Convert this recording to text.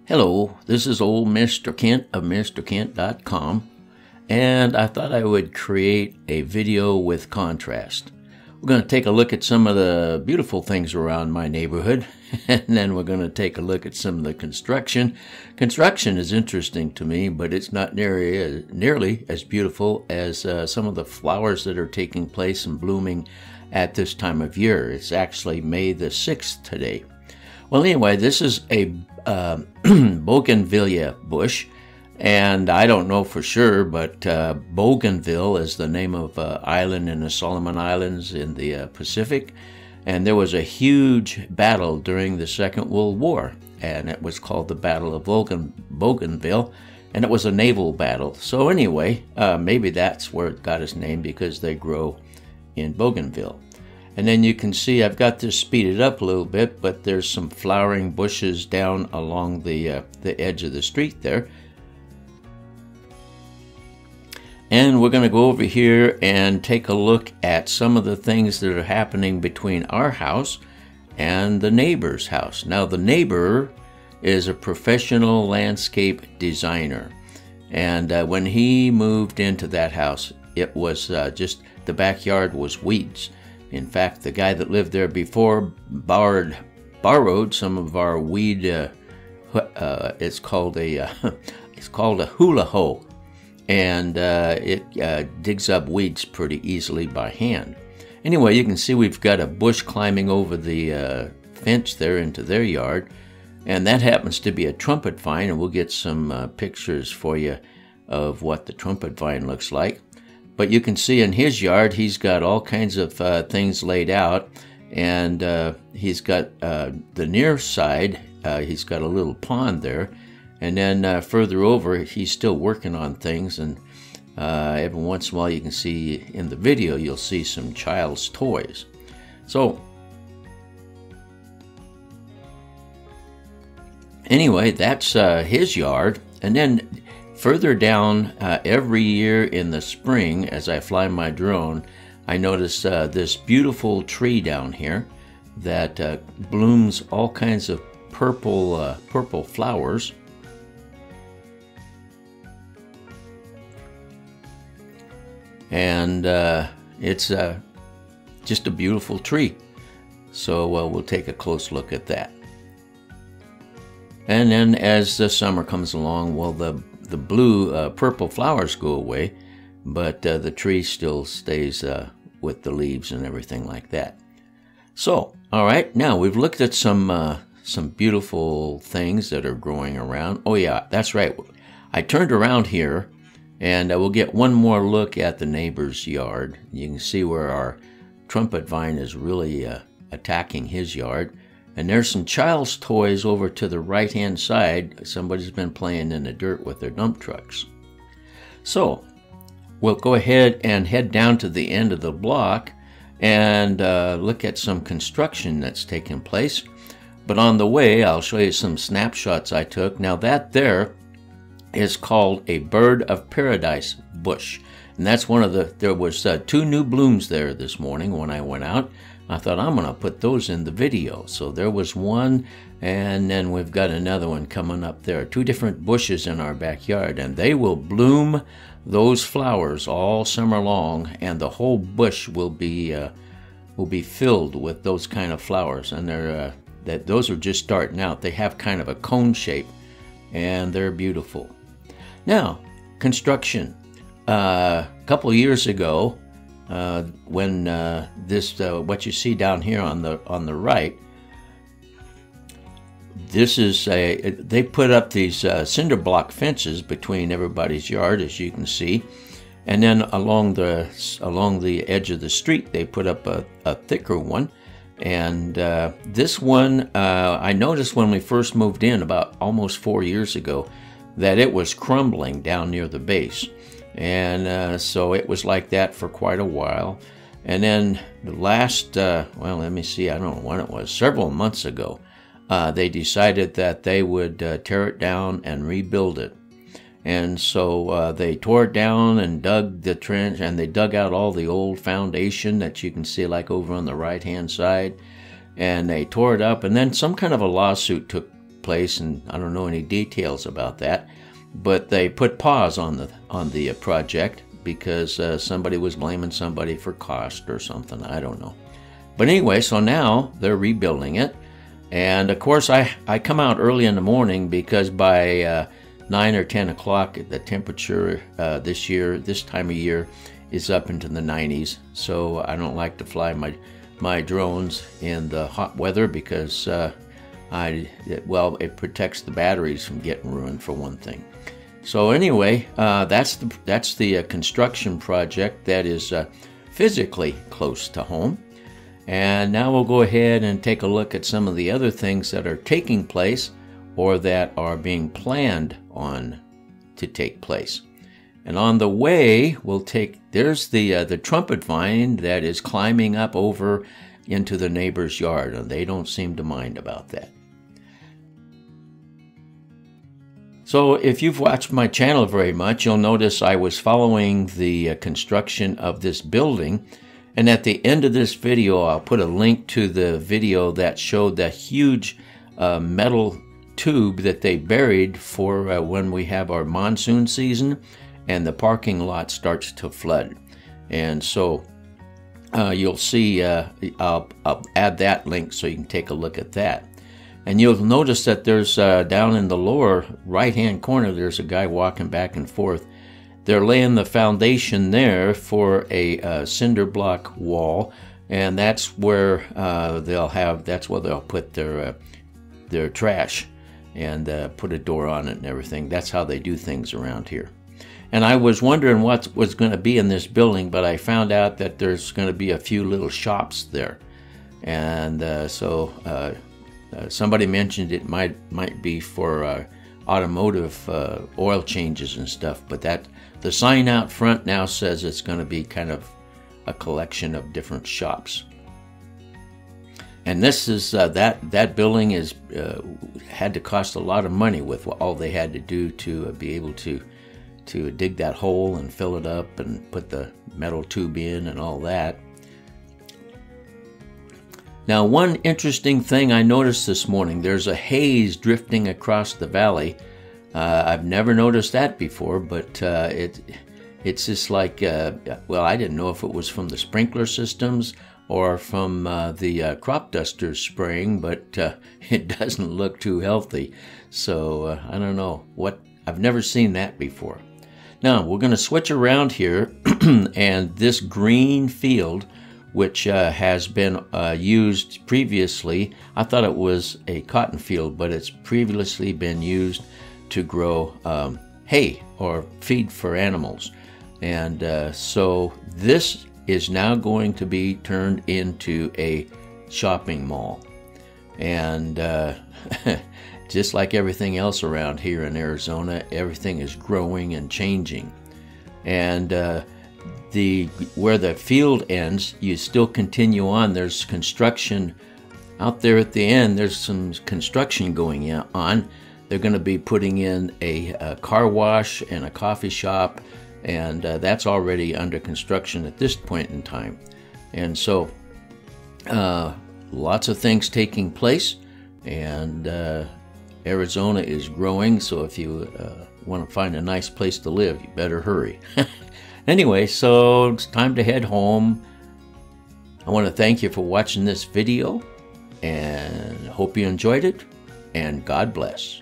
Hello, this is old Mr. Kent of MrKent.com, and I thought I would create a video with contrast. We're going to take a look at some of the beautiful things around my neighborhood, and then we're going to take a look at some of the construction. Construction is interesting to me, but it's not nearly as beautiful as some of the flowers that are taking place and blooming at this time of year. It's actually May the 6th today. Well, anyway, this is a bougainvillea bush, and I don't know for sure, but Bougainville is the name of an island in the Solomon Islands in the Pacific, and there was a huge battle during the Second World War, and it was called the Battle of Bougainville, and it was a naval battle. So anyway, maybe that's where it got its name, because they grow in Bougainville. And then you can see I've got this speeded up a little bit, but there's some flowering bushes down along the edge of the street there. And we're going to go over here and take a look at some of the things that are happening between our house and the neighbor's house. Now, the neighbor is a professional landscape designer. And when he moved into that house, it was just the backyard was weeds. In fact, the guy that lived there before borrowed some of our weed. It's called a hula hoe, and it digs up weeds pretty easily by hand. Anyway, you can see we've got a bush climbing over the fence there into their yard, and that happens to be a trumpet vine, and we'll get some pictures for you of what the trumpet vine looks like. But you can see in his yard, he's got all kinds of things laid out, and he's got the near side, he's got a little pond there, and then further over, he's still working on things, and every once in a while you can see in the video, you'll see some child's toys. So, anyway, that's his yard, and then further down, every year in the spring, as I fly my drone, I notice this beautiful tree down here that blooms all kinds of purple flowers. And it's just a beautiful tree. So we'll take a close look at that. And then as the summer comes along, well, the purple flowers go away, but the tree still stays with the leaves and everything like that. So, all right, now we've looked at some beautiful things that are growing around. Oh yeah, that's right. I turned around here, and we'll get one more look at the neighbor's yard. You can see where our trumpet vine is really attacking his yard. And there's some child's toys over to the right-hand side. Somebody's been playing in the dirt with their dump trucks. So, we'll go ahead and head down to the end of the block and look at some construction that's taking place. But on the way, I'll show you some snapshots I took. Now, that there is called a bird of paradise bush. And that's one of there was 2 new blooms there this morning when I went out. I thought, I'm going to put those in the video. So there was one, and then we've got another one coming up there. 2 different bushes in our backyard, and they will bloom those flowers all summer long, and the whole bush will be filled with those kind of flowers. And those are just starting out. They have kind of a cone shape, and they're beautiful. Now, construction. A couple years ago, when what you see down here on the right, this is they put up these cinder block fences between everybody's yard, as you can see, and then along the edge of the street they put up a thicker one. And this one, I noticed when we first moved in about almost 4 years ago that it was crumbling down near the base. And so it was like that for quite a while. And then the last, well, let me see, I don't know when it was, several months ago, they decided that they would tear it down and rebuild it. And so they tore it down and dug the trench, and they dug out all the old foundation that you can see like over on the right-hand side. And they tore it up, and then some kind of a lawsuit place, and I don't know any details about that. But they put pause on the project because somebody was blaming somebody for cost or something. I don't know. But anyway, so now they're rebuilding it. And of course, I come out early in the morning because by 9 or 10 o'clock, the temperature this time of year, is up into the 90s. So I don't like to fly my drones in the hot weather because it protects the batteries from getting ruined, for one thing. So anyway, that's the construction project that is physically close to home. And now we'll go ahead and take a look at some of the other things that are taking place or that are being planned on to take place. And on the way, there's the trumpet vine that is climbing up over into the neighbor's yard, and they don't seem to mind about that. So if you've watched my channel very much, you'll notice I was following the construction of this building. And at the end of this video, I'll put a link to the video that showed the huge metal tube that they buried for when we have our monsoon season and the parking lot starts to flood. And so you'll see, I'll add that link so you can take a look at that. And you'll notice that there's down in the lower right-hand corner, there's a guy walking back and forth. They're laying the foundation there for a cinder block wall, and that's where they'll put their trash and put a door on it and everything. That's how they do things around here. And I was wondering what was going to be in this building, but I found out that there's going to be a few little shops there, and somebody mentioned it might be for automotive oil changes and stuff, but the sign out front now says it's going to be kind of a collection of different shops. And this is that building is had to cost a lot of money with all they had to do to be able to dig that hole and fill it up and put the metal tube in and all that. Now, one interesting thing I noticed this morning, there's a haze drifting across the valley. I've never noticed that before, but it's just like, I didn't know if it was from the sprinkler systems or from the crop dusters spraying, but it doesn't look too healthy. So I don't know I've never seen that before. Now, we're going to switch around here, and this green field, which has been used previously. I thought it was a cotton field, but it's previously been used to grow hay or feed for animals. And so this is now going to be turned into a shopping mall. And just like everything else around here in Arizona, everything is growing and changing. And where the field ends, you still continue on. There's construction out there at the end. There's some construction going on. They're going to be putting in a car wash and a coffee shop, and that's already under construction at this point in time. And so lots of things taking place, and Arizona is growing. So if you want to find a nice place to live, you better hurry. Anyway, so it's time to head home. I want to thank you for watching this video, and hope you enjoyed it, and God bless.